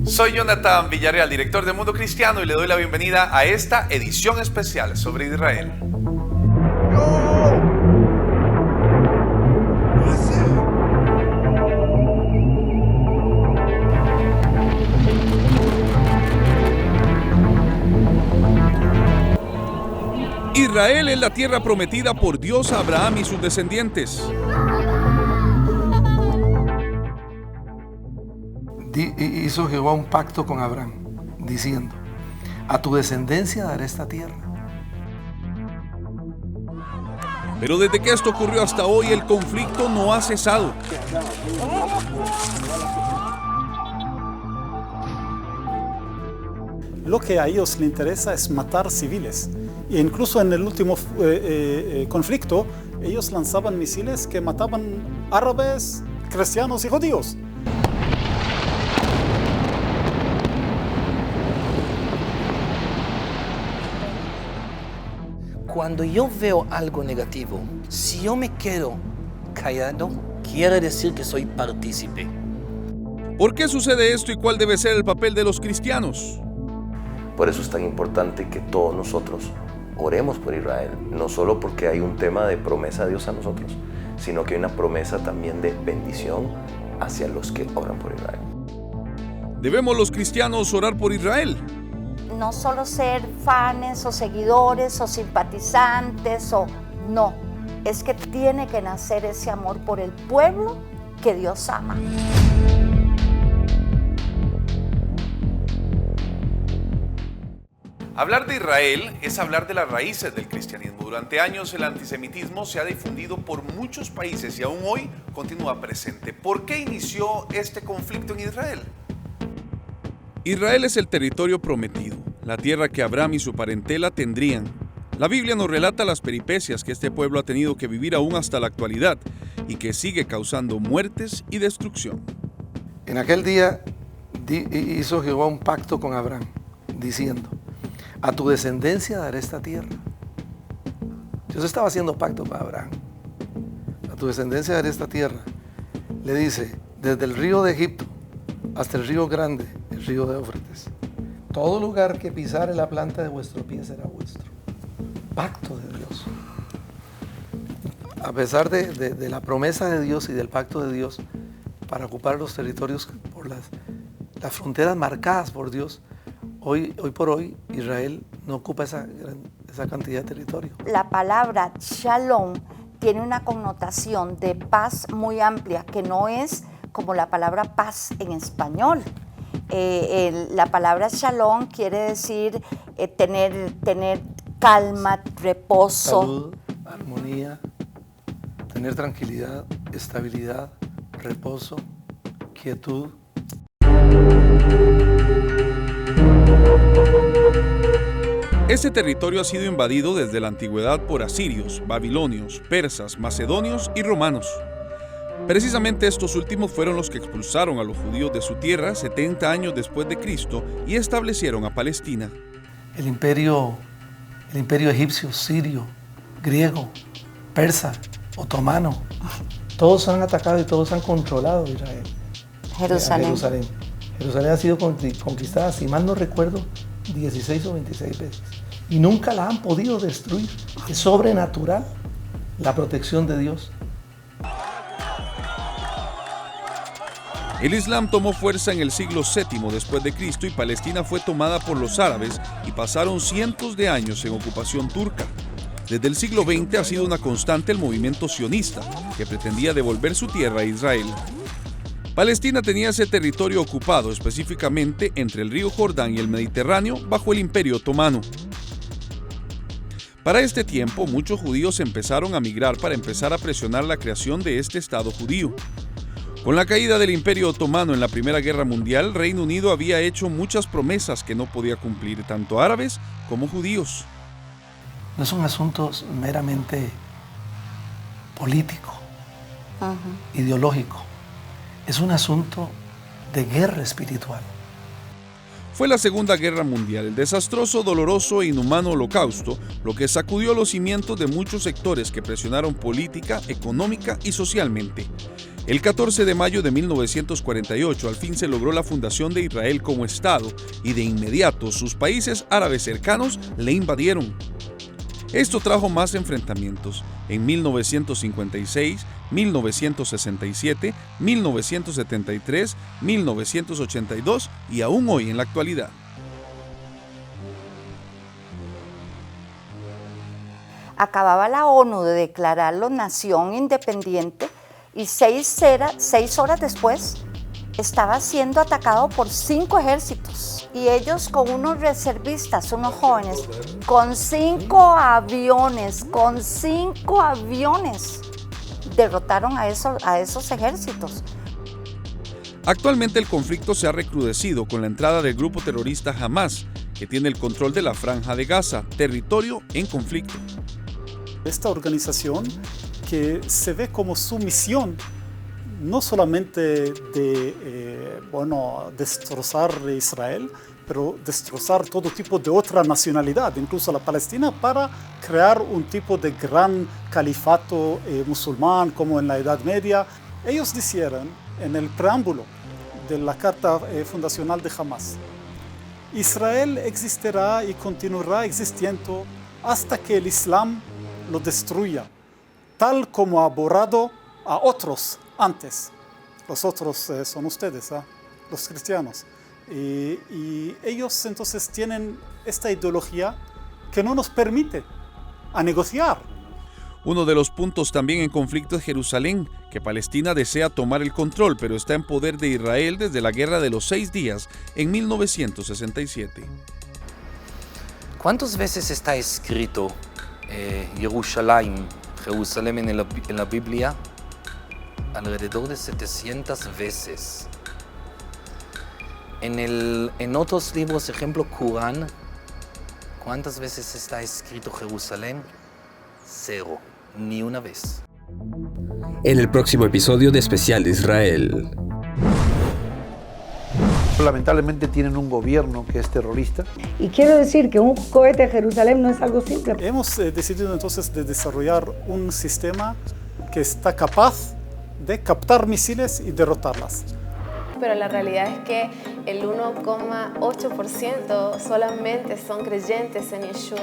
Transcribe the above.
Soy Jonathan Villarreal, director de Mundo Cristiano, y le doy la bienvenida a esta edición especial sobre Israel. Israel es la tierra prometida por Dios a Abraham y sus descendientes. Hizo Jehová un pacto con Abraham, diciendo: a tu descendencia daré esta tierra. Pero desde que esto ocurrió hasta hoy, el conflicto no ha cesado. Lo que a ellos les interesa es matar civiles. E incluso en el último conflicto, ellos lanzaban misiles que mataban árabes, cristianos y judíos. Cuando yo veo algo negativo, si yo me quedo callado, quiere decir que soy partícipe. ¿Por qué sucede esto y cuál debe ser el papel de los cristianos? Por eso es tan importante que todos nosotros oremos por Israel, no solo porque hay un tema de promesa de Dios a nosotros, sino que hay una promesa también de bendición hacia los que oran por Israel. ¿Debemos los cristianos orar por Israel? No solo ser fans o seguidores o simpatizantes no, es que tiene que nacer ese amor por el pueblo que Dios ama. Hablar de Israel es hablar de las raíces del cristianismo. Durante años el antisemitismo se ha difundido por muchos países y aún hoy continúa presente. ¿Por qué inició este conflicto en Israel? Israel es el territorio prometido, la tierra que Abraham y su parentela tendrían. La Biblia nos relata las peripecias que este pueblo ha tenido que vivir aún hasta la actualidad y que sigue causando muertes y destrucción. En aquel día hizo Jehová un pacto con Abraham, diciendo: a tu descendencia daré esta tierra. Dios estaba haciendo pacto con Abraham. A tu descendencia daré esta tierra. Le dice: desde el río de Egipto hasta el río grande, el río de Éufrates. Todo lugar que pisare la planta de vuestro pie será vuestro. Pacto de Dios. A pesar de la promesa de Dios y del pacto de Dios para ocupar los territorios por las fronteras marcadas por Dios, hoy por hoy Israel no ocupa esa cantidad de territorio. La palabra shalom tiene una connotación de paz muy amplia, que no es como la palabra paz en español. La palabra shalom quiere decir tener calma, reposo. Salud, armonía, tener tranquilidad, estabilidad, reposo, quietud. Este territorio ha sido invadido desde la antigüedad por asirios, babilonios, persas, macedonios y romanos. Precisamente estos últimos fueron los que expulsaron a los judíos de su tierra 70 años después de Cristo y establecieron a Palestina. El imperio egipcio, sirio, griego, persa, otomano, todos han atacado y todos han controlado Israel. Jerusalén. Jerusalén ha sido conquistada, si mal no recuerdo, 16 o 26 veces. Y nunca la han podido destruir. Es sobrenatural la protección de Dios. El Islam tomó fuerza en el siglo VII después de Cristo y Palestina fue tomada por los árabes y pasaron cientos de años en ocupación turca. Desde el siglo XX ha sido una constante el movimiento sionista, que pretendía devolver su tierra a Israel. Palestina tenía ese territorio ocupado específicamente entre el río Jordán y el Mediterráneo bajo el Imperio Otomano. Para este tiempo, muchos judíos empezaron a migrar para empezar a presionar la creación de este Estado judío. Con la caída del Imperio Otomano en la Primera Guerra Mundial, Reino Unido había hecho muchas promesas que no podía cumplir, tanto árabes como judíos. No es un asunto meramente político, ideológico. Es un asunto de guerra espiritual. Fue la Segunda Guerra Mundial, el desastroso, doloroso e inhumano holocausto, lo que sacudió los cimientos de muchos sectores que presionaron política, económica y socialmente. El 14 de mayo de 1948 al fin se logró la fundación de Israel como Estado y de inmediato sus países árabes cercanos le invadieron. Esto trajo más enfrentamientos en 1956, 1967, 1973, 1982 y aún hoy en la actualidad. Acababa la ONU de declararlo nación independiente y 6 horas después estaba siendo atacado por 5 ejércitos y ellos con unos reservistas, unos jóvenes, con 5 aviones, derrotaron a esos ejércitos. Actualmente el conflicto se ha recrudecido con la entrada del grupo terrorista Hamas, que tiene el control de la Franja de Gaza, territorio en conflicto. Esta organización que se ve como su misión no solamente de destrozar Israel, pero destrozar todo tipo de otra nacionalidad, incluso la Palestina, para crear un tipo de gran califato musulmán como en la Edad Media. Ellos dijeron en el preámbulo de la Carta Fundacional de Hamas: Israel existirá y continuará existiendo hasta que el Islam lo destruya, tal como ha borrado a otros antes. Los otros son ustedes, los cristianos. Y ellos entonces tienen esta ideología que no nos permite a negociar. Uno de los puntos también en conflicto es Jerusalén, que Palestina desea tomar el control, pero está en poder de Israel desde la Guerra de los 6 días en 1967. ¿Cuántas veces está escrito Jerusalén en la Biblia? Alrededor de 700 veces. En otros libros, ejemplo, Corán, ¿cuántas veces está escrito Jerusalén? 0, ni una vez. En el próximo episodio de Especial de Israel. Lamentablemente tienen un gobierno que es terrorista. Y quiero decir que un cohete a Jerusalén no es algo simple. Hemos decidido entonces de desarrollar un sistema que está capaz de captar misiles y derrotarlas. Pero la realidad es que el 1,8% solamente son creyentes en Yeshua.